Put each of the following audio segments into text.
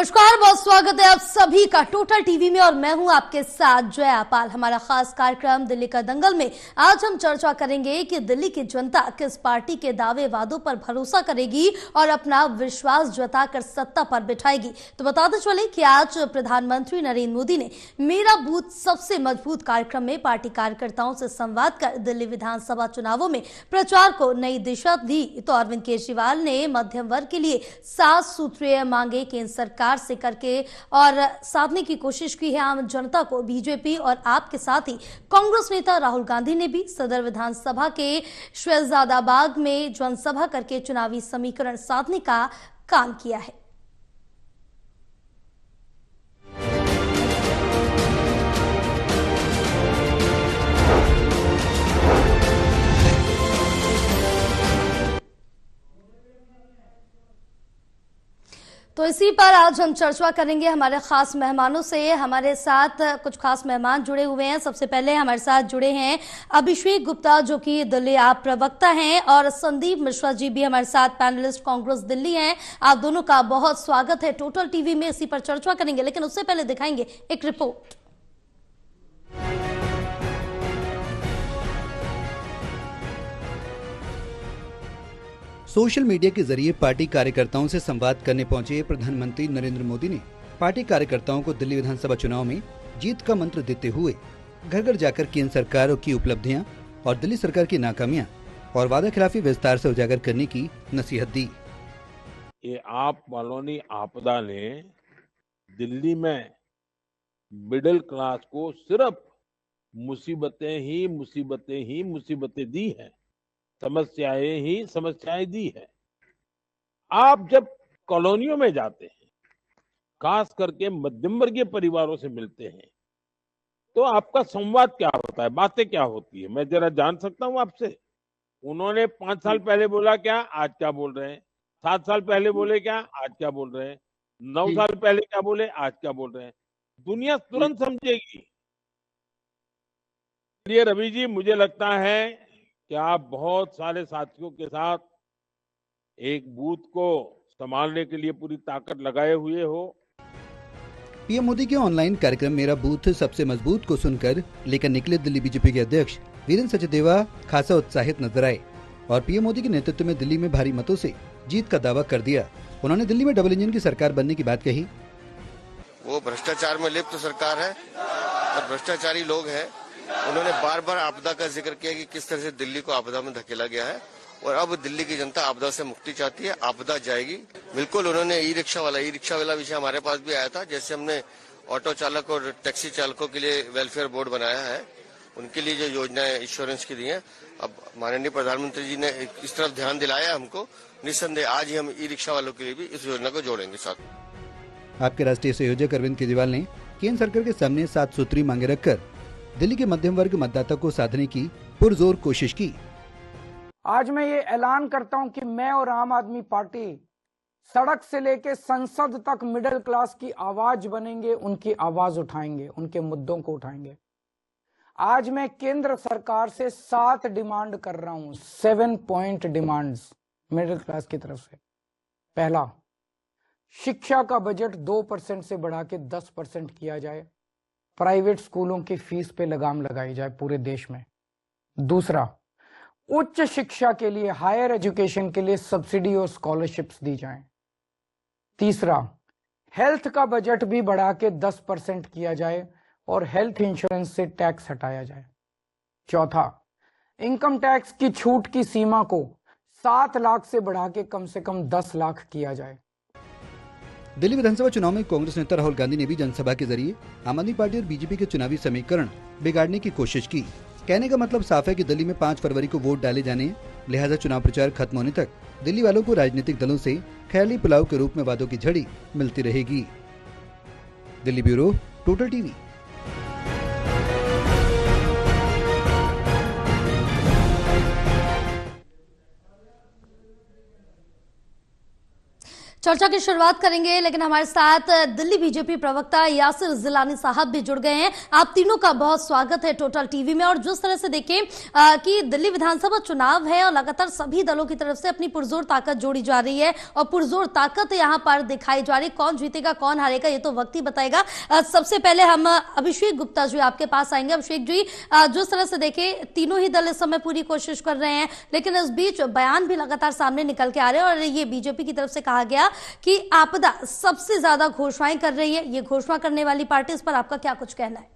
नमस्कार, बहुत स्वागत है आप सभी का टोटल टीवी में और मैं हूं आपके साथ जया पाल। हमारा खास कार्यक्रम दिल्ली का दंगल में आज हम चर्चा करेंगे कि दिल्ली की जनता किस पार्टी के दावे वादों पर भरोसा करेगी और अपना विश्वास जताकर सत्ता पर बिठाएगी। तो बताते चले कि आज प्रधानमंत्री नरेंद्र मोदी ने मेरा बूथ सबसे मजबूत कार्यक्रम में पार्टी कार्यकर्ताओं से संवाद कर दिल्ली विधानसभा चुनावों में प्रचार को नई दिशा दी। तो अरविंद केजरीवाल ने मध्यम वर्ग के लिए 7 सूत्रीय मांगे केंद्र सरकार से करके और साधने की कोशिश की है आम जनता को। बीजेपी और आप के साथ ही कांग्रेस नेता राहुल गांधी ने भी सदर विधानसभा के शहजादाबाग में जनसभा करके चुनावी समीकरण साधने का काम किया है। तो इसी पर आज हम चर्चा करेंगे हमारे खास मेहमानों से। हमारे साथ कुछ खास मेहमान जुड़े हुए हैं। सबसे पहले हमारे साथ जुड़े हैं अभिषेक गुप्ता, जो कि दिल्ली आप प्रवक्ता हैं, और संदीप मिश्रा जी भी हमारे साथ पैनलिस्ट कांग्रेस दिल्ली हैं। आप दोनों का बहुत स्वागत है टोटल टीवी में। इसी पर चर्चा करेंगे, लेकिन उससे पहले दिखाएंगे एक रिपोर्ट। सोशल मीडिया के जरिए पार्टी कार्यकर्ताओं से संवाद करने पहुंचे प्रधानमंत्री नरेंद्र मोदी ने पार्टी कार्यकर्ताओं को दिल्ली विधानसभा चुनाव में जीत का मंत्र देते हुए घर घर जाकर केंद्र सरकार की उपलब्धियां और दिल्ली सरकार की नाकामियां और वादा खिलाफी विस्तार से उजागर करने की नसीहत दी। ये आप वालों ने आपदा ने दिल्ली में मिडिल क्लास को सिर्फ मुसीबतें दी है, समस्याएं दी है। आप जब कॉलोनियों में जाते हैं, खास करके मध्यम वर्गीय परिवारों से मिलते हैं, तो आपका संवाद क्या होता है, बातें क्या होती है, मैं जरा जान सकता हूं आपसे। उन्होंने 5 साल पहले बोला क्या, आज क्या बोल रहे हैं? 7 साल पहले बोले क्या, आज क्या बोल रहे हैं? 9 साल पहले क्या बोले, आज क्या बोल रहे हैं? दुनिया तुरंत समझेगी। चलिए रवि जी, मुझे लगता है कि आप बहुत सारे साथियों के साथ एक बूथ को संभालने के लिए पूरी ताकत लगाए हुए हो। पीएम मोदी के ऑनलाइन कार्यक्रम मेरा बूथ सबसे मजबूत को सुनकर लेकर निकले दिल्ली बीजेपी के अध्यक्ष वीरेंद्र सचदेवा खासा उत्साहित नजर आए और पीएम मोदी के नेतृत्व में दिल्ली में भारी मतों से जीत का दावा कर दिया। उन्होंने दिल्ली में डबल इंजन की सरकार बनने की बात कही। वो भ्रष्टाचार में लिप्त सरकार है और भ्रष्टाचारी लोग हैं। उन्होंने बार बार आपदा का जिक्र किया कि किस तरह से दिल्ली को आपदा में धकेला गया है और अब दिल्ली की जनता आपदा से मुक्ति चाहती है, आपदा जाएगी। बिल्कुल उन्होंने ई रिक्शा वाला विषय हमारे पास भी आया था। जैसे हमने ऑटो चालक और टैक्सी चालकों के लिए वेलफेयर बोर्ड बनाया है, उनके लिए जो योजनाएं इंश्योरेंस की दी है, अब माननीय प्रधानमंत्री जी ने इस तरफ ध्यान दिलाया हमको। निस्संदेह आज ही हम ई रिक्शा वालों के लिए भी इस योजना को जोड़ेंगे साथ। आपके राष्ट्रीय संयोजक अरविंद केजरीवाल ने केंद्र सरकार के सामने 7 सूत्री मांगे रखकर दिल्ली के मध्यम वर्ग मतदाता को साधने की पुरजोर कोशिश की। आज मैं ये ऐलान करता हूं कि मैं और आम आदमी पार्टी सड़क से लेके संसद तक मिडिल क्लास की आवाज बनेंगे, उनकी आवाज उठाएंगे, उनके मुद्दों को उठाएंगे। आज मैं केंद्र सरकार से 7 डिमांड कर रहा हूं, 7 पॉइंट डिमांड्स मिडिल क्लास की तरफ से। पहला, शिक्षा का बजट 2% से बढ़ा के 10% किया जाए। प्राइवेट स्कूलों की फीस पे लगाम लगाई जाए पूरे देश में। दूसरा, उच्च शिक्षा के लिए, हायर एजुकेशन के लिए सब्सिडी और स्कॉलरशिप्स दी जाएं। तीसरा, हेल्थ का बजट भी बढ़ा के 10% किया जाए और हेल्थ इंश्योरेंस से टैक्स हटाया जाए। चौथा, इनकम टैक्स की छूट की सीमा को 7 लाख से बढ़ा के कम से कम 10 लाख किया जाए। दिल्ली विधानसभा चुनाव में कांग्रेस नेता राहुल गांधी ने भी जनसभा के जरिए आम आदमी पार्टी और बीजेपी के चुनावी समीकरण बिगाड़ने की कोशिश की। कहने का मतलब साफ है कि दिल्ली में 5 फरवरी को वोट डाले जाने, लिहाजा चुनाव प्रचार खत्म होने तक दिल्ली वालों को राजनीतिक दलों से ख्याली पुलाव के रूप में वादों की झड़ी मिलती रहेगी। Delhi bureau, total TV. चर्चा की शुरुआत करेंगे, लेकिन हमारे साथ दिल्ली बीजेपी प्रवक्ता यासिर जिलानी साहब भी जुड़ गए हैं। आप तीनों का बहुत स्वागत है टोटल टीवी में। और जिस तरह से देखें कि दिल्ली विधानसभा चुनाव है और लगातार सभी दलों की तरफ से अपनी पुरजोर ताकत जोड़ी जा रही है और पुरजोर ताकत यहां पर दिखाई जा रही है। कौन जीतेगा कौन हारेगा ये तो वक्त ही बताएगा। सबसे पहले हम अभिषेक गुप्ता जी आपके पास आएंगे। अभिषेक जी, जिस तरह से देखें तीनों ही दल इस समय पूरी कोशिश कर रहे हैं, लेकिन इस बीच बयान भी लगातार सामने निकल के आ रहे हैं और ये बीजेपी की तरफ से कहा गया कि आपदा सबसे ज्यादा घोषणाएं कर रही है, ये घोषणा करने वाली पार्टी, इस पर आपका क्या कुछ कहना है?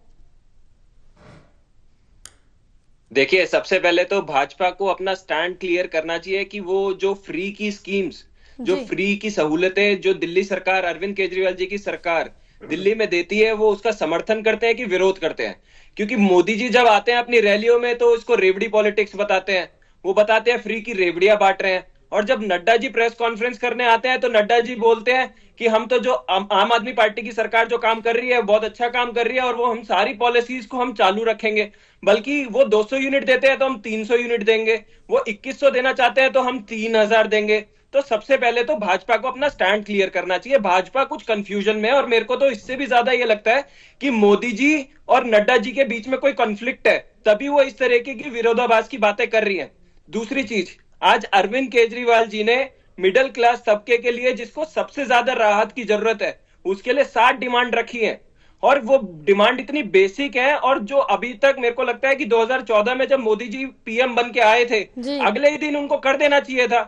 देखिए, सबसे पहले तो भाजपा को अपना स्टैंड क्लियर करना चाहिए कि वो जो फ्री की स्कीम्स, जो फ्री की सहूलतें जो दिल्ली सरकार, अरविंद केजरीवाल जी की सरकार दिल्ली में देती है, वो उसका समर्थन करते हैं कि विरोध करते हैं। क्योंकि मोदी जी जब आते हैं अपनी रैलियों में तो इसको रेवड़ी पॉलिटिक्स बताते हैं, वो बताते हैं फ्री की रेवड़ियां बांट रहे हैं। और जब नड्डा जी प्रेस कॉन्फ्रेंस करने आते हैं तो नड्डा जी बोलते हैं कि हम तो जो आम आदमी पार्टी की सरकार जो काम कर रही है बहुत अच्छा काम कर रही है और वो हम सारी पॉलिसीज को हम चालू रखेंगे। बल्कि वो 200 यूनिट देते हैं तो हम 300 यूनिट देंगे, वो 2100 देना चाहते हैं तो हम 3000 देंगे। तो सबसे पहले तो भाजपा को अपना स्टैंड क्लियर करना चाहिए। भाजपा कुछ कंफ्यूजन में है और मेरे को तो इससे भी ज्यादा ये लगता है कि मोदी जी और नड्डा जी के बीच में कोई कॉन्फ्लिक्ट है, तभी वो इस तरीके की विरोधाभास की बातें कर रही है। दूसरी चीज, आज अरविंद केजरीवाल जी ने मिडिल क्लास तबके के लिए जिसको सबसे ज्यादा राहत की जरूरत है उसके लिए 60 डिमांड रखी है और वो डिमांड इतनी बेसिक है और जो अभी तक मेरे को लगता है कि 2014 में जब मोदी जी पीएम बन के आए थे अगले ही दिन उनको कर देना चाहिए था।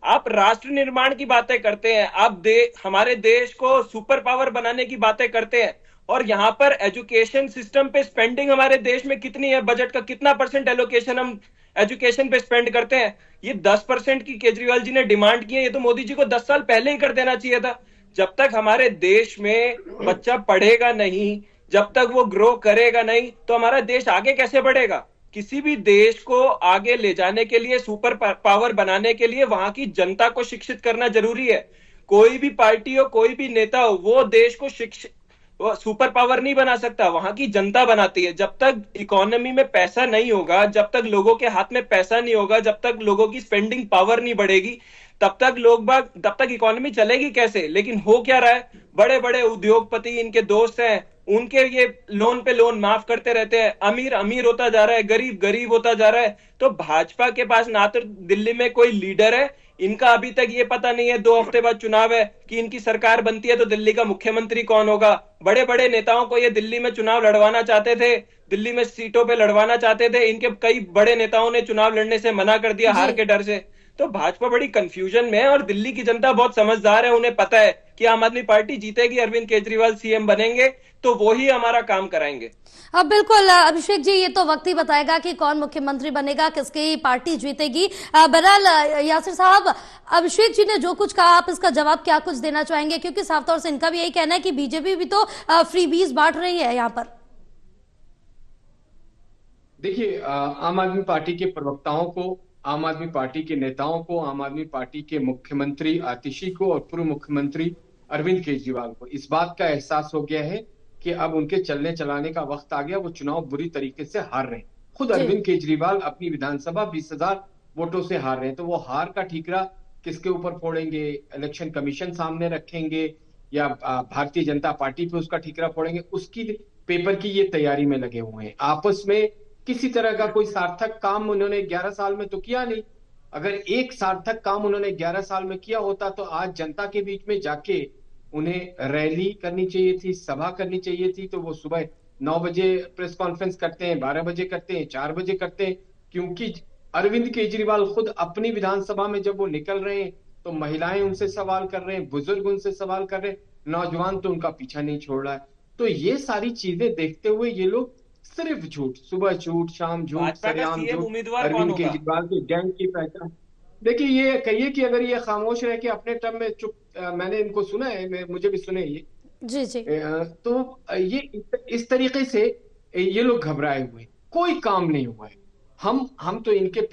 आप राष्ट्र निर्माण की बातें करते हैं, आप हमारे देश को सुपर पावर बनाने की बातें करते हैं और यहाँ पर एजुकेशन सिस्टम पे स्पेंडिंग हमारे देश में कितनी है, बजट का कितना % एलोकेशन हम एजुकेशन पे स्पेंड करते हैं। ये 10% की केजरीवाल जी ने डिमांड की है, ये तो मोदी जी को 10 साल पहले ही कर देना चाहिए था। जब तक हमारे देश में बच्चा पढ़ेगा नहीं, जब तक वो ग्रो करेगा नहीं, तो हमारा देश आगे कैसे बढ़ेगा? किसी भी देश को आगे ले जाने के लिए, सुपर पावर बनाने के लिए वहां की जनता को शिक्षित करना जरूरी है। कोई भी पार्टी हो, कोई भी नेता हो, वो देश को वो सुपर पावर नहीं बना सकता, वहां की जनता बनाती है। जब तक इकोनॉमी में पैसा नहीं होगा, जब तक लोगों के हाथ में पैसा नहीं होगा, जब तक लोगों की स्पेंडिंग पावर नहीं बढ़ेगी, तब तक इकोनॉमी चलेगी कैसे? लेकिन हो क्या रहा है, बड़े बड़े उद्योगपति, इनके दोस्त हैं, उनके ये लोन पे लोन माफ करते रहते हैं। अमीर अमीर होता जा रहा है, गरीब गरीब होता जा रहा है। तो भाजपा के पास ना तो दिल्ली में कोई लीडर है, इनका अभी तक ये पता नहीं है 2 हफ्ते बाद चुनाव है कि इनकी सरकार बनती है तो दिल्ली का मुख्यमंत्री कौन होगा। बड़े बड़े नेताओं को ये दिल्ली में चुनाव लड़वाना चाहते थे, दिल्ली में सीटों पे लड़वाना चाहते थे, इनके कई बड़े नेताओं ने चुनाव लड़ने से मना कर दिया हार के डर से। तो भाजपा बड़ी कंफ्यूजन में है और दिल्ली की जनता बहुत समझदार है, उन्हें पता है कि आम आदमी पार्टी जीतेगी, अरविंद केजरीवाल सीएम बनेंगे तो वो ही हमारा काम कराएंगे। अब बिल्कुल अभिषेक जी, ये तो वक्त ही बताएगा कि कौन मुख्यमंत्री बनेगा, किसकी पार्टी जीतेगी। बहरहाल यासिर साहब, अभिषेक जी ने जो कुछ कहा, आप इसका जवाब क्या कुछ देना चाहेंगे? क्योंकि साफ तौर से इनका भी यही कहना है कि बीजेपी भी तो फ्री बीज बांट रही है यहाँ पर। देखिए, आम आदमी पार्टी के प्रवक्ताओं को, आम आदमी पार्टी के नेताओं को, आम आदमी पार्टी के मुख्यमंत्री आतिशी को और पूर्व मुख्यमंत्री अरविंद केजरीवाल को इस बात का एहसास हो गया है कि अब उनके चलने चलाने का वक्त आ गया। वो चुनाव बुरी तरीके से हार रहे हैं। खुद अरविंद केजरीवाल अपनी विधानसभा 20,000 वोटों से हार रहे हैं। तो वो हार का ठीकरा किसके ऊपर फोड़ेंगे? इलेक्शन कमीशन सामने रखेंगे या भारतीय जनता पार्टी पे उसका ठीकरा फोड़ेंगे? उसकी पेपर की ये तैयारी में लगे हुए हैं। आपस में किसी तरह का कोई सार्थक काम उन्होंने 11 साल में तो किया नहीं। अगर एक सार्थक काम उन्होंने 11 साल में किया होता तो आज जनता के बीच में जाके उन्हें रैली करनी चाहिए थी, सभा करनी चाहिए थी। तो वो सुबह 9 बजे प्रेस कॉन्फ्रेंस करते हैं, 12 बजे करते हैं, 4 बजे करते हैं। क्योंकि अरविंद केजरीवाल खुद अपनी विधानसभा में जब वो निकल रहे हैं तो महिलाएं उनसे सवाल कर रहे हैं, बुजुर्ग उनसे सवाल कर रहे हैं, नौजवान तो उनका पीछा नहीं छोड़ रहा है। तो ये सारी चीजें देखते हुए ये लोग सिर्फ झूठ, सुबह झूठ, शाम झूठ, सरेआम झूठ, अरविंद केजरीवाल के गैंग की पहचान। देखिए, ये कहिए कि अगर ये खामोश रह के अपने टर्म में चुप, मैंने इनको सुना है, मुझे भी सुने ये जी, तो ये इस तरीके से ये लोग घबराए हुए, कोई काम नहीं हुआ है। हम तो इनके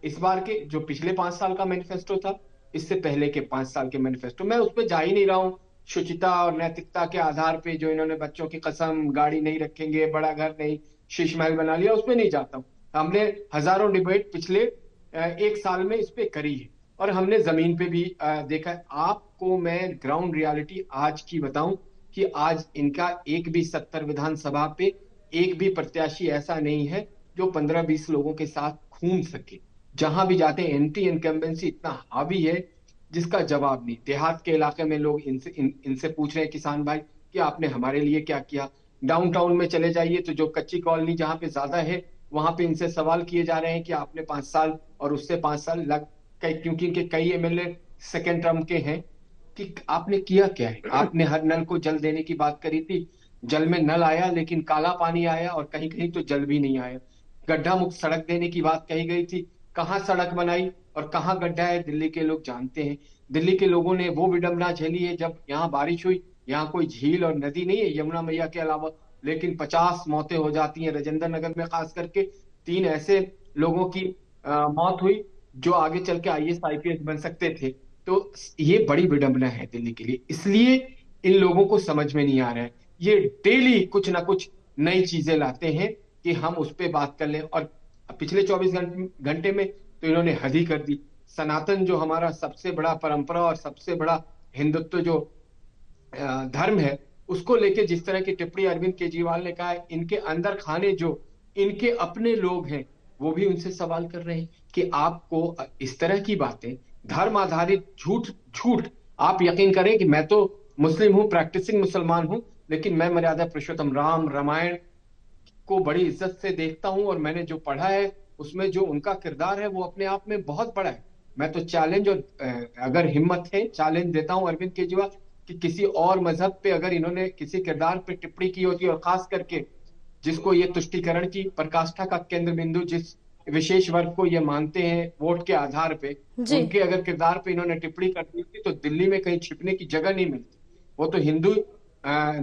इस बार के जो पिछले 5 साल का मैनिफेस्टो था, इससे पहले के 5 साल के मैनिफेस्टो, मैं उस पर जा ही नहीं रहा हूँ। शुचिता और नैतिकता के आधार पे जो इन्होंने बच्चों की कसम, गाड़ी नहीं रखेंगे, बड़ा घर नहीं, शीश महल बना लिया, उसमें नहीं जाता हूँ। हमने हजारों डिबेट पिछले 1 साल में इस पे करी है। और हमने जमीन पे भी देखा है। आपको मैं ग्राउंड रियलिटी आज की बताऊं कि आज इनका एक भी 70 विधानसभा पे एक भी प्रत्याशी ऐसा नहीं है जो 15-20 लोगों के साथ घूम सके। जहां भी जाते हैं एंटी इनकम्बेंसी इतना हावी है जिसका जवाब नहीं। देहात के इलाके में लोग इनसे पूछ रहे हैं, किसान भाई कि आपने हमारे लिए क्या किया। डाउनटाउन में चले जाइए तो जो कच्ची कॉलोनी जहां पे ज्यादा है वहां पे इनसे सवाल किए जा रहे हैं कि आपने 5 साल और उससे 5 साल क्योंकि इनके कई एमएलए सेकेंड टर्म के हैं, कि आपने किया क्या है। आपने हर नल को जल देने की बात करी थी, जल में नल आया लेकिन काला पानी आया, और कहीं कहीं तो जल भी नहीं आया। गड्ढा मुक्त सड़क देने की बात कही गई थी, कहाँ सड़क बनाई और कहाँ गड्ढा है दिल्ली के लोग जानते हैं। दिल्ली के लोगों ने वो विडंबना झेली है जब यहाँ बारिश हुई, यहाँ कोई झील और नदी नहीं है यमुना मैया के अलावा, लेकिन 50 मौतें हो जाती हैं। राजेंद्र नगर में खास करके 3 ऐसे लोगों की मौत हुई जो आगे चल के IAS IPS बन सकते थे। तो ये बड़ी विडंबना है दिल्ली के लिए, इसलिए इन लोगों को समझ में नहीं आ रहा है। ये डेली कुछ ना कुछ नई चीजें लाते हैं कि हम उस पर बात कर लें, और पिछले 24 घंटे में तो इन्होंने हद ही कर दी। सनातन जो हमारा सबसे बड़ा परंपरा और सबसे बड़ा हिंदुत्व जो धर्म है, उसको लेके जिस तरह की टिप्पणी अरविंद केजरीवाल ने कहा है, इनके अंदर खाने जो इनके अपने लोग हैं वो भी उनसे सवाल कर रहे हैं कि आपको इस तरह की बातें, धर्म आधारित झूठ आप यकीन करें कि मैं तो मुस्लिम हूं, प्रैक्टिसिंग मुसलमान हूं, लेकिन मैं मर्यादा पुरुषोत्तम राम रामायण को बड़ी इज्जत से देखता हूं, और मैंने जो पढ़ा है उसमें जो उनका किरदार है वो अपने आप में बहुत बड़ा है। मैं तो चैलेंज, और अगर हिम्मत है चैलेंज देता हूं अरविंद केजरीवाल कि किसी और मजहब पे अगर इन्होंने किसी किरदार पे टिप्पणी की होती, और खास करके जिसको ये तुष्टीकरण की पराकाष्ठा का केंद्र बिंदु जिस विशेष वर्ग को ये मानते हैं वोट के आधार पे, उनके अगर किरदार पे इन्होंने टिप्पणी कर दी थी तो दिल्ली में कहीं छिपने की जगह नहीं मिलती। वो तो हिंदू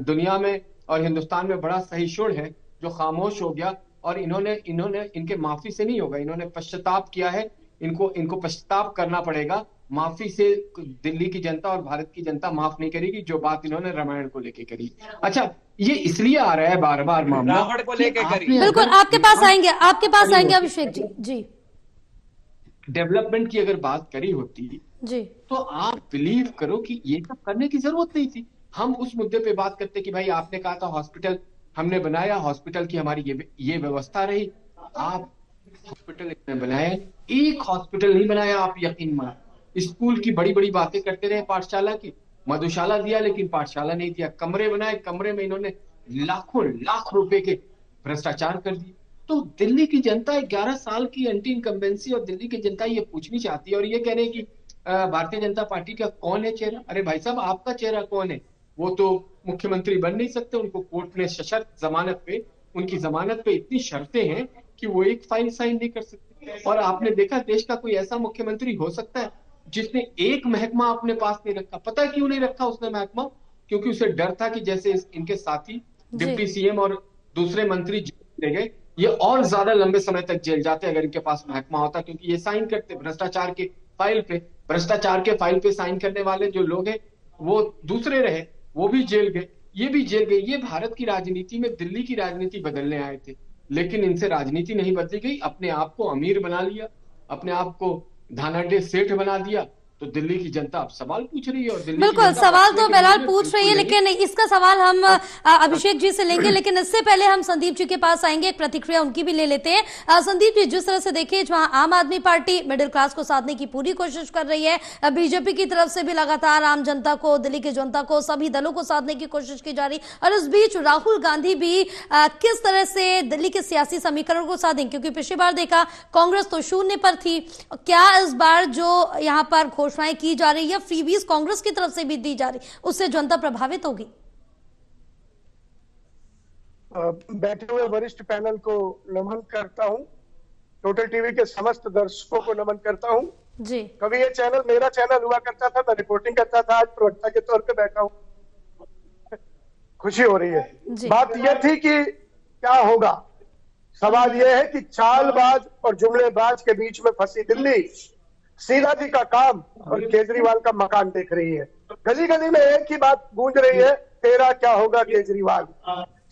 दुनिया में और हिंदुस्तान में बड़ा सहिष्णु है जो खामोश हो गया, और इन्होंने इनके माफी से नहीं होगा, इन्होंने पश्चाताप किया है, इनको पश्चाताप करना पड़ेगा। माफी से दिल्ली की जनता और भारत की जनता माफ नहीं करेगी जो बात इन्होंने रामायण को लेके करी। अच्छा, ये इसलिए आ रहा है बार बार मामला रावण को लेके करी। बिल्कुल आपके पास आएंगे अभिषेक जी। डेवलपमेंट की अगर बात करी होती जी तो आप बिलीव करो कि ये सब करने की जरूरत नहीं थी। हम उस मुद्दे पे बात करते कि भाई आपने कहा था हॉस्पिटल हमने बनाया, हॉस्पिटल की हमारी ये व्यवस्था रही। आप हॉस्पिटल बनाया, एक हॉस्पिटल नहीं बनाया, आप यकीन मानो। स्कूल की बड़ी बड़ी बातें करते रहे, पाठशाला की, मधुशाला दिया लेकिन पाठशाला नहीं दिया। कमरे बनाए, कमरे में इन्होंने लाख रुपए के भ्रष्टाचार कर दिए। तो दिल्ली की जनता 11 साल की एंटी इनकम्बेंसी, और दिल्ली की जनता ये पूछनी चाहती है, और ये कह रहे हैं कि भारतीय जनता पार्टी का कौन है चेहरा। अरे भाई साहब, आपका चेहरा कौन है? वो तो मुख्यमंत्री बन नहीं सकते, उनको कोर्ट ने सशर्त जमानत पे, उनकी जमानत पे इतनी शर्तें हैं कि वो एक फाइल साइन नहीं कर सकते। और आपने देखा देश का कोई ऐसा मुख्यमंत्री हो सकता है जिसने एक महकमा अपने पास नहीं रखा? पता है क्यों नहीं रखा उसने महकमा? क्योंकि उसे डर था कि जैसे इनके साथी डिप्टी CM और दूसरे मंत्री जेल ले गए, ये और ज्यादा लंबे समय तक जेल जाते अगर इनके पास महकमा होता, क्योंकि ये साइन करते भ्रष्टाचार के फाइल पे। भ्रष्टाचार के फाइल पे साइन करने वाले जो लोग हैं वो दूसरे रहे, वो भी जेल गए, ये भी जेल गए। ये भारत की राजनीति में दिल्ली की राजनीति बदलने आए थे, लेकिन इनसे राजनीति नहीं बदली गई। अपने आप को अमीर बना लिया, अपने आप को धानाडे सेठ बना दिया। तो दिल्ली की जनता अब सवाल पूछ रही है, और दिल्ली बिल्कुल सवाल तो बहरहाल पूछ रही है, लेकिन इसका सवाल हम अभिषेक जी से लेंगे, लेकिन इससे पहले हम संदीप जी के पास आएंगे, एक प्रतिक्रिया उनकी भी ले लेते हैं। संदीप जी, जिस तरह से देखिए जहां आम आदमी पार्टी मिडिल क्लास को साधने की पूरी कोशिश कर रही है, बीजेपी की तरफ से भी लगातार आम जनता को, दिल्ली की जनता को, सभी दलों को साधने की कोशिश की जा रही, और इस बीच राहुल गांधी भी किस तरह से दिल्ली के सियासी समीकरण को साधें, क्योंकि पिछली बार देखा कांग्रेस तो शून्य पर थी। क्या इस बार जो यहाँ पर घोषणाएं की जा रही है, फ्रीबीज कांग्रेस की तरफ से भी दी जा रही, उससे जनता प्रभावित होगी? बैठे हुए वरिष्ठ पैनल को नमन करता हूं, टोटल टीवी के समस्त दर्शकों को नमन करता हूं जी। कभी ये चैनल मेरा चैनल हुआ करता था, मैं रिपोर्टिंग करता था, आज प्रवक्ता के तौर पे बैठा हूं, खुशी हो रही है। बात यह थी कि क्या होगा, सवाल यह है कि चालबाज और जुमलेबाज के बीच में फंसी दिल्ली सीधा जी का काम और केजरीवाल का मकान देख रही है। गली गली में एक ही बात गूंज रही है, तेरा क्या होगा केजरीवाल।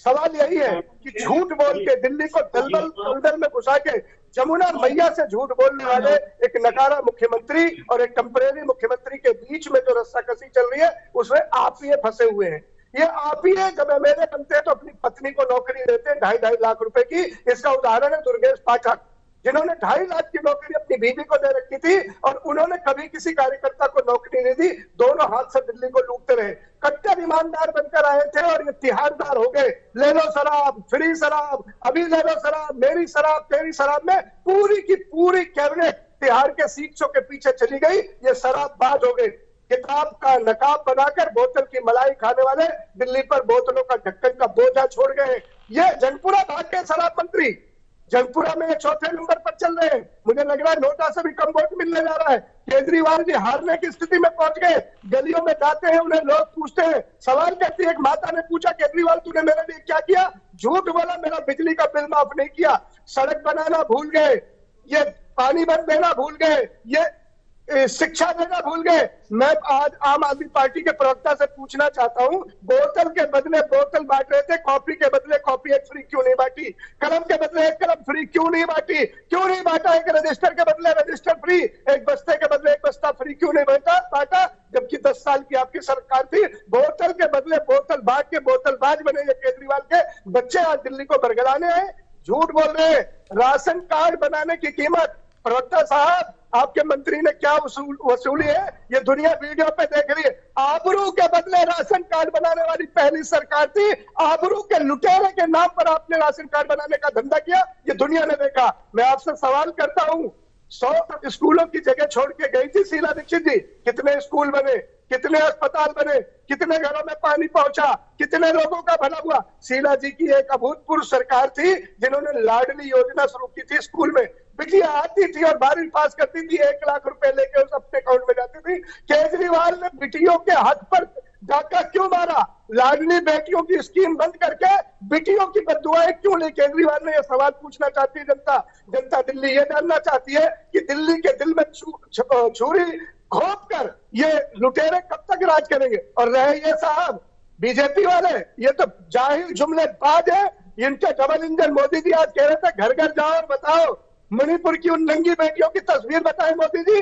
सवाल यही है कि झूठ बोल के दिल्ली को दलदल में घुसा के जमुना मैया से झूठ बोलने वाले एक नकारा मुख्यमंत्री और एक टेम्परेरी मुख्यमंत्री के बीच में जो रस्साकसी चल रही है उसमें आप ही फंसे हुए हैं। ये आप ही है, जब एमएलए बनते हैं तो अपनी पत्नी को नौकरी देते हैं 2.5 लाख रुपए की। इसका उदाहरण है दुर्गेश पाठक, जिन्होंने 2.5 लाख की नौकरी अपनी बीवी को दे रखी थी और उन्होंने कभी किसी कार्यकर्ता को नौकरी नहीं दी, दोनों हाथ से दिल्ली को लूटते रहे। कट्टर ईमानदार बनकर आए थे और ये तिहारदार हो गए। ले लो शराब, फ्री शराब, अभी ले लो शराब, मेरी शराब तेरी शराब में पूरी की पूरी कैबिनेट तिहाड़ के सीखों के पीछे चली गई। ये शराबबाज हो गए। किताब का नकाब बनाकर बोतल की मलाई खाने वाले दिल्ली पर बोतलों का ढक्कन का बोझा छोड़ गए। ये जंगपुरा भाग के शराब मंत्री जंगपुरा में 4थे नंबर पर चल रहे हैं। मुझे लग रहा है नोटा से भी कम वोट मिलने जा रहा है। केजरीवाल जी हारने की स्थिति में पहुंच गए। गलियों में जाते हैं, उन्हें लोग पूछते हैं, सवाल करती है, एक माता ने पूछा केजरीवाल तूने मेरे लिए क्या किया? झूठ बोला, मेरा बिजली का बिल माफ नहीं किया, सड़क बनाना भूल गए, ये पानी बंद देना भूल गए, ये शिक्षा देना भूल गए। मैं आज आम आदमी पार्टी के प्रवक्ता से पूछना चाहता हूं, बोतल के बदले बोतल बांट रहे थे, कॉपी के बदले कॉपी एक फ्री क्यों नहीं बांटी? कलम के बदले एक कलम फ्री क्यों नहीं बांटी? क्यों नहीं बांटा? एक रजिस्टर के बदले रजिस्टर फ्री, एक बस्ते के बदले एक बस्ता फ्री क्यों नहीं बांटा? जबकि 10 साल की आपकी सरकार थी। बोतल के बदले बोतल बांट के बोतलबाज बने ये केजरीवाल के बच्चे आज दिल्ली को बरगलाने आए। झूठ बोल रहे हैं। राशन कार्ड बनाने की कीमत, प्रवक्ता साहब आपके मंत्री ने क्या वसूली है ये दुनिया वीडियो पे देख रही है। आबरू के बदले राशन कार्ड बनाने वाली पहली सरकार थी। आबरू के लुटेरे के नाम पर आपने राशन कार्ड बनाने का धंधा किया, ये दुनिया ने देखा। मैं आपसे सवाल करता हूं, 100 स्कूलों की जगह छोड़ के गई थी शीला दीक्षित जी, कितने स्कूल बने, कितने अस्पताल बने, कितने घरों में पानी पहुंचा, कितने लोगों का भला हुआ? शीला जी की एक अभूतपूर्व सरकार थी जिन्होंने लाडली योजना शुरू की थी। स्कूल में बिटिया आती थी और 12वीं पास करती थी, 1 लाख रुपए लेके उस अपने अकाउंट में जाती थी। केजरीवाल ने बिटियों के हाथ पर डाका क्यों मारा? लाडली बेटियों की स्कीम बंद करके बेटियों की बददुआएं क्यों ली? केजरीवाल ने यह सवाल पूछना चाहती है जनता दिल्ली ये जानना चाहती है कि दिल्ली के दिल में छुरी घोंप कर ये लुटेरे कब तक राज करेंगे? और रहे ये साहब बीजेपी वाले, ये तो जाहिर जुमलेबाज है। इनके डबल इंजन मोदी जी आज कह रहे थे घर घर जाओ और बताओ, मणिपुर की उन नंगी बेटियों की तस्वीर बताएं मोदी जी,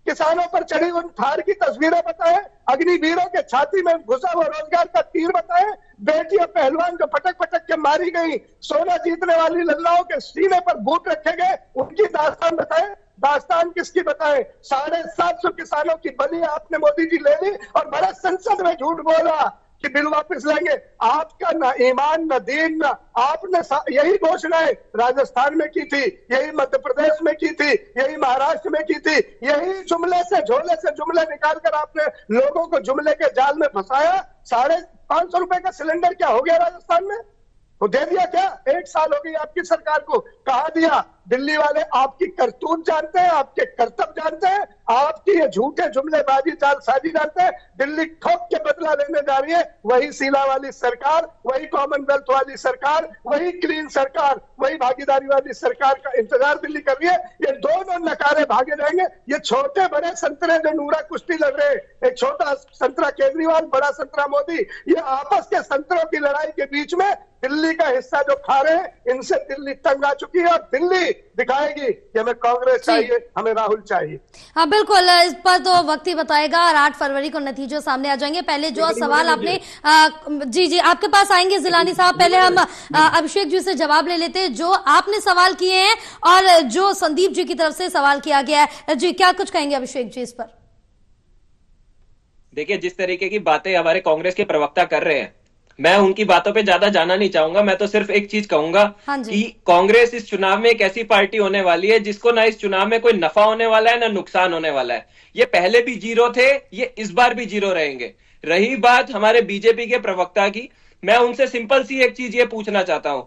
किसानों पर चढ़ी उन थार की तस्वीरें बताएं, अग्निवीरों के छाती में घुसा हुआ रोजगार का तीर बताएं, बेटियां पहलवान को पटक पटक के मारी गई, सोना जीतने वाली लल्लाओं के सीने पर बूट रखे गए, उनकी दास्तान बताएं। दास्तान किसकी बताएं? 750 किसानों की बलि आपने मोदी जी ले ली और बड़ा संसद में झूठ बोला कि बिल वापस लेंगे। आपका ना ईमान ना दीन ना, आपने यही घोषणाएं राजस्थान में की थी, यही मध्य प्रदेश में की थी, यही महाराष्ट्र में की थी, यही जुमले से झोले से जुमले निकालकर आपने लोगों को जुमले के जाल में फंसाया। 550 रुपए का सिलेंडर क्या हो गया राजस्थान में? वो दे दिया क्या? 1 साल हो गई आपकी सरकार को, कहा दिया? दिल्ली वाले आपकी करतूत जानते हैं, आपके करतब जानते हैं, आपकी ये झूठे जुमलेबाजी जालसाजी जानते हैं। दिल्ली ठोक के बदला लेने जा रही है। वही शीला वाली सरकार, वही कॉमनवेल्थ वाली सरकार, वही क्लीन सरकार, वही भागीदारी वाली सरकार का इंतजार दिल्ली कर रही है। ये दोनों नकारे भागे जाएंगे। ये छोटे बड़े संतरे जो नूरा कुश्ती लड़ रहे हैं, एक छोटा संतरा केजरीवाल, बड़ा संतरा मोदी, ये आपस के संतरों की लड़ाई के बीच में दिल्ली का हिस्सा जो खा रहे हैं, इनसे दिल्ली तंग आ चुकी है और दिल्ली दिखाएगी कि हमें कांग्रेस चाहिए, हमें राहुल चाहिए। हाँ बिल्कुल, इस पर तो वक्त ही बताएगा और 8 फरवरी को नतीजे सामने आ जाएंगे। पहले जो सवाल आपने जी आपके पास आएंगे जिलानी साहब, पहले हम अभिषेक जी से जवाब ले लेते हैं जो आपने सवाल किए हैं और जो संदीप जी की तरफ से सवाल किया गया है। जी क्या कुछ कहेंगे अभिषेक जी इस पर? देखिए, जिस तरीके की बातें हमारे कांग्रेस के प्रवक्ता कर रहे हैं, मैं उनकी बातों पे ज्यादा जाना नहीं चाहूंगा। मैं तो सिर्फ एक चीज कहूंगा कि कांग्रेस इस चुनाव में एक ऐसी पार्टी होने वाली है जिसको ना इस चुनाव में कोई नफा होने वाला है ना नुकसान होने वाला है। ये पहले भी जीरो थे, ये इस बार भी जीरो रहेंगे। रही बात हमारे बीजेपी के प्रवक्ता की, मैं उनसे सिंपल सी एक चीज ये पूछना चाहता हूं,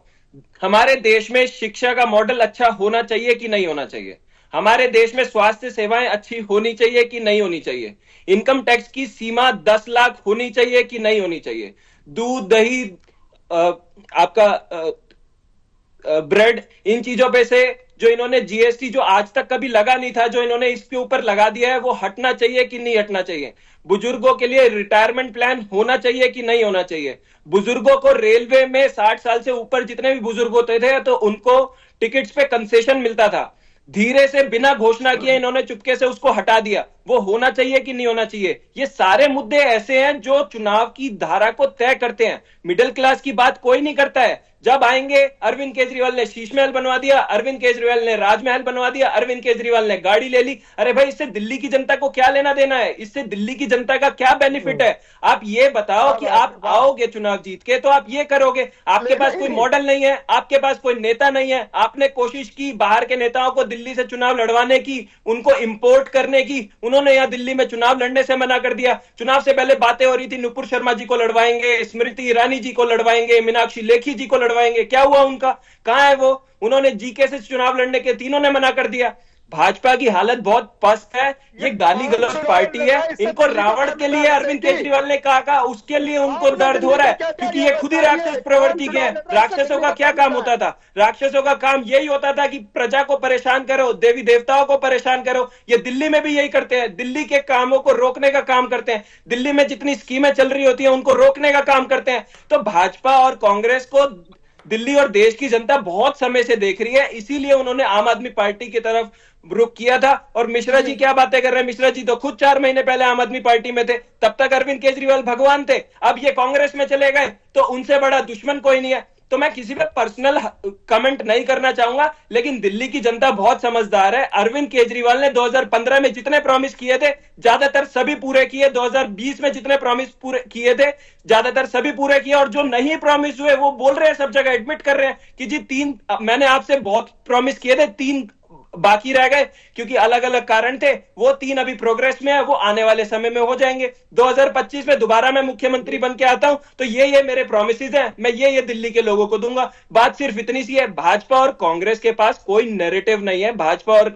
हमारे देश में शिक्षा का मॉडल अच्छा होना चाहिए कि नहीं होना चाहिए? हमारे देश में स्वास्थ्य सेवाएं अच्छी होनी चाहिए कि नहीं होनी चाहिए? इनकम टैक्स की सीमा 10 लाख होनी चाहिए कि नहीं होनी चाहिए? दूध दही आपका ब्रेड, इन चीजों पे से जो इन्होंने जीएसटी जो आज तक कभी लगा नहीं था, जो इन्होंने इसके ऊपर लगा दिया है, वो हटना चाहिए कि नहीं हटना चाहिए? बुजुर्गों के लिए रिटायरमेंट प्लान होना चाहिए कि नहीं होना चाहिए? बुजुर्गों को रेलवे में 60 साल से ऊपर जितने भी बुजुर्ग होते थे तो उनको टिकट्स पे कंसेशन मिलता था, धीरे से बिना घोषणा किए इन्होंने चुपके से उसको हटा दिया। वो होना चाहिए कि नहीं होना चाहिए? ये सारे मुद्दे ऐसे हैं जो चुनाव की धारा को तय करते हैं। मिडिल क्लास की बात कोई नहीं करता है। जब आएंगे, अरविंद केजरीवाल ने शीश महल बनवा दिया, अरविंद केजरीवाल ने राजमहल बनवा दिया, अरविंद केजरीवाल ने गाड़ी ले ली। अरे भाई, इससे दिल्ली की जनता को क्या लेना देना है? इससे दिल्ली की जनता का क्या बेनिफिट है? आप ये बताओ कि आप आओगे चुनाव जीत के तो आप ये करोगे। आपके पास कोई मॉडल नहीं है, आपके पास कोई नेता नहीं है। आपने कोशिश की बाहर के नेताओं को दिल्ली से चुनाव लड़वाने की, उनको इंपोर्ट करने की, उन्होंने यहाँ दिल्ली में चुनाव लड़ने से मना कर दिया। चुनाव से पहले बातें हो रही थी नुपुर शर्मा जी को लड़वाएंगे, स्मृति ईरानी जी को लड़वाएंगे, मीनाक्षी लेखी जी को लड़वाएंगे। क्या हुआ उनका? कहां है वो? उन्होंने जीके से चुनाव लड़ने के तीनों ने मना कर दिया। भाजपा की हालत बहुत पस्त है। ये गाली गलौज पार्टी है। इनको रावण के लिए अरविंद केजरीवाल ने कहा, उसके लिए उनको दर्द हो रहा है क्योंकि ये खुद ही राक्षस प्रवृत्ति के हैं। राक्षसों का क्या काम होता था? राक्षसों का काम यही होता था कि प्रजा को परेशान करो, देवी देवताओं को परेशान करो। ये दिल्ली में भी यही करते हैं। दिल्ली के कामों को रोकने का काम करते हैं। दिल्ली में जितनी स्कीमें चल रही होती है उनको रोकने का काम करते हैं। तो भाजपा और कांग्रेस को दिल्ली और देश की जनता बहुत समय से देख रही है, इसीलिए उन्होंने आम आदमी पार्टी की तरफ रुख किया था। और मिश्रा जी क्या बातें कर रहे हैं? मिश्रा जी तो खुद 4 महीने पहले आम आदमी पार्टी में थे, तब तक अरविंद केजरीवाल भगवान थे। अब ये कांग्रेस में चले गए तो उनसे बड़ा दुश्मन कोई नहीं है। तो मैं किसी पे पर्सनल कमेंट नहीं करना चाहूंगा, लेकिन दिल्ली की जनता बहुत समझदार है। अरविंद केजरीवाल ने 2015 में जितने प्रॉमिस किए थे ज्यादातर सभी पूरे किए। 2020 में जितने प्रॉमिस पूरे किए थे ज्यादातर सभी पूरे किए। और जो नहीं प्रॉमिस हुए वो बोल रहे हैं, सब जगह एडमिट कर रहे हैं कि जी 3 मैंने आपसे बहुत प्रॉमिस किए थे, 3 बाकी रह गए क्योंकि अलग अलग कारण थे। वो 3 अभी प्रोग्रेस में है, वो आने वाले समय में हो जाएंगे। 2025 में दोबारा मैं मुख्यमंत्री बन के आता हूं तो ये मेरे प्रॉमिसेस हैं, मैं ये दिल्ली के लोगों को दूंगा। बात सिर्फ इतनी सी है। भाजपा और कांग्रेस के पास कोई नैरेटिव नहीं है। भाजपा और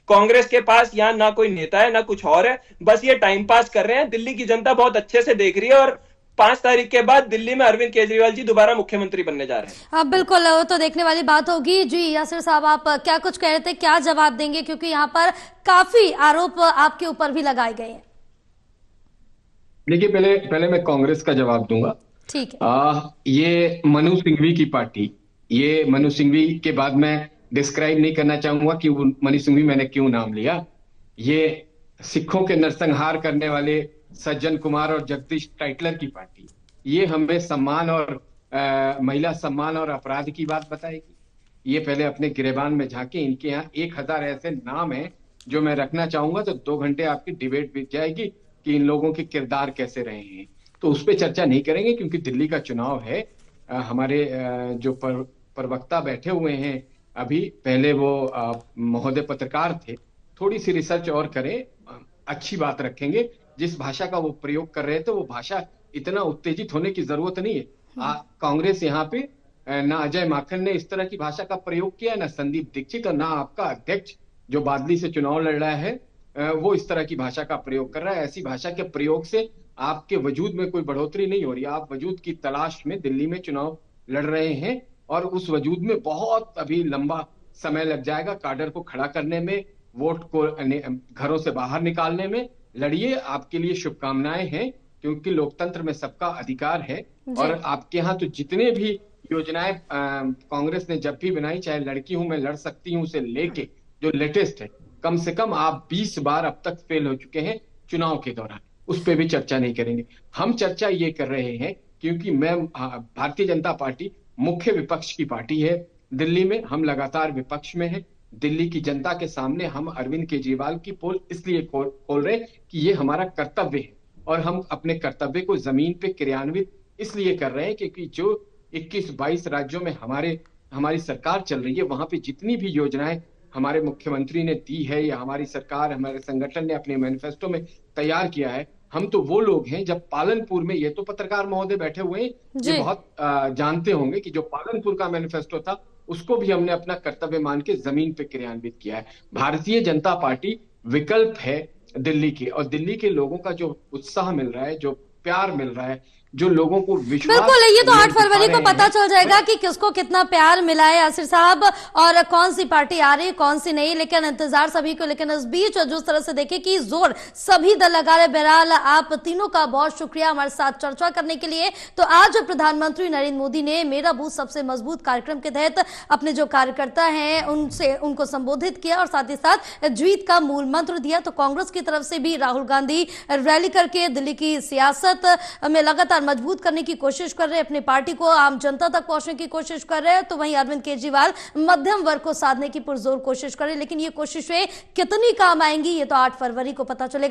कांग्रेस के पास यहां ना कोई नेता है ना कुछ और है, बस ये टाइम पास कर रहे हैं। दिल्ली की जनता बहुत अच्छे से देख रही है और 5 तारीख के बाद दिल्ली में अरविंद केजरीवाल जी दोबारा मुख्यमंत्री बनने जा रहे हैं। हाँ बिल्कुल, वो तो देखने वाली बात होगी। जी यासिर साहब, आप क्या कुछ कह रहे थे, क्या जवाब देंगे? क्योंकि यहाँ पर काफी आरोप आपके ऊपर भी लगाए गए हैं। देखिए, पहले मैं कांग्रेस का जवाब दूंगा। ठीक है। ये मनु सिंघवी की पार्टी, ये मनु सिंघवी के बाद मैं डिस्क्राइब नहीं करना चाहूंगा कि मनु सिंघवी मैंने क्यों नाम लिया। ये सिखों के नरसंहार करने वाले सज्जन कुमार और जगदीश टाइटलर की पार्टी, ये हमें सम्मान और महिला सम्मान और अपराध की बात बताएगी। ये पहले अपने गिरेबान में झांके। इनके यहाँ 1000 ऐसे नाम हैं जो मैं रखना चाहूंगा तो 2 घंटे आपकी डिबेट बीत जाएगी कि इन लोगों के किरदार कैसे रहे हैं। तो उस पर चर्चा नहीं करेंगे क्योंकि दिल्ली का चुनाव है। हमारे जो प्रवक्ता बैठे हुए हैं अभी, पहले वो महोदय पत्रकार थे, थोड़ी सी रिसर्च और करें, अच्छी बात रखेंगे। जिस भाषा का वो प्रयोग कर रहे थे वो भाषा इतना उत्तेजित होने की जरूरत नहीं है। कांग्रेस यहाँ पे ना अजय माकन ने इस तरह की भाषा का प्रयोग किया, ना संदीप दीक्षित, और ना आपका अध्यक्ष जो बादली से चुनाव लड़ रहा है वो इस तरह की भाषा का प्रयोग कर रहा है। ऐसी भाषा के प्रयोग से आपके वजूद में कोई बढ़ोतरी नहीं हो रही। आप वजूद की तलाश में दिल्ली में चुनाव लड़ रहे हैं और उस वजूद में बहुत अभी लंबा समय लग जाएगा काडर को खड़ा करने में, वोट को घरों से बाहर निकालने में। लड़िए, आपके लिए शुभकामनाएं हैं क्योंकि लोकतंत्र में सबका अधिकार है। और आपके यहाँ तो जितने भी योजनाएं कांग्रेस ने जब भी बनाई, चाहे लड़की हूं मैं लड़ सकती हूं से लेके जो लेटेस्ट है, कम से कम आप 20 बार अब तक फेल हो चुके हैं चुनाव के दौरान। उस पर भी चर्चा नहीं करेंगे। हम चर्चा ये कर रहे हैं क्योंकि भारतीय जनता पार्टी मुख्य विपक्ष की पार्टी है दिल्ली में। हम लगातार विपक्ष में हैं। दिल्ली की जनता के सामने हम अरविंद केजरीवाल की पोल इसलिए खोल रहे हैं कि ये हमारा कर्तव्य है और हम अपने कर्तव्य को जमीन पे क्रियान्वित इसलिए कर रहे हैं क्योंकि जो 21-22 राज्यों में हमारी सरकार चल रही है, वहां पे जितनी भी योजनाएं हमारे मुख्यमंत्री ने दी है या हमारी सरकार, हमारे संगठन ने अपने मैनिफेस्टो में तैयार किया है, हम तो वो लोग हैं। जब पालनपुर में, ये तो पत्रकार महोदय बैठे हुए हैं, ये बहुत जानते होंगे कि जो पालनपुर का मैनिफेस्टो था उसको भी हमने अपना कर्तव्य मान के जमीन पे क्रियान्वित किया है। भारतीय जनता पार्टी विकल्प है दिल्ली की, और दिल्ली के लोगों का जो उत्साह मिल रहा है, जो प्यार मिल रहा है, जो लोगों को विश्वास। बिल्कुल, ये तो 8 फरवरी को पता चल जाएगा कि किसको कितना प्यार मिला है आसिर साहब, और कौन सी पार्टी आ रही है कौन सी नहीं, लेकिन इंतजार सभी को। लेकिन इस बीच जिस तरह से देखे कि जोर सभी दल लगा रहे। बहरहाल आप तीनों का बहुत शुक्रिया हमारे साथ चर्चा करने के लिए। तो आज प्रधानमंत्री नरेंद्र मोदी ने मेरा बूथ सबसे मजबूत कार्यक्रम के तहत अपने जो कार्यकर्ता हैं उनको संबोधित किया और साथ ही साथ जीत का मूल मंत्र दिया। तो कांग्रेस की तरफ से भी राहुल गांधी रैली करके दिल्ली की सियासत में लगातार मजबूत करने की कोशिश कर रहे हैं, अपनी पार्टी को आम जनता तक पहुंचने की कोशिश कर रहे हैं। तो वहीं अरविंद केजरीवाल मध्यम वर्ग को साधने की पुरजोर कोशिश कर रहे हैं। लेकिन ये कोशिशें कितनी काम आएंगी ये तो 8 फरवरी को पता चलेगा।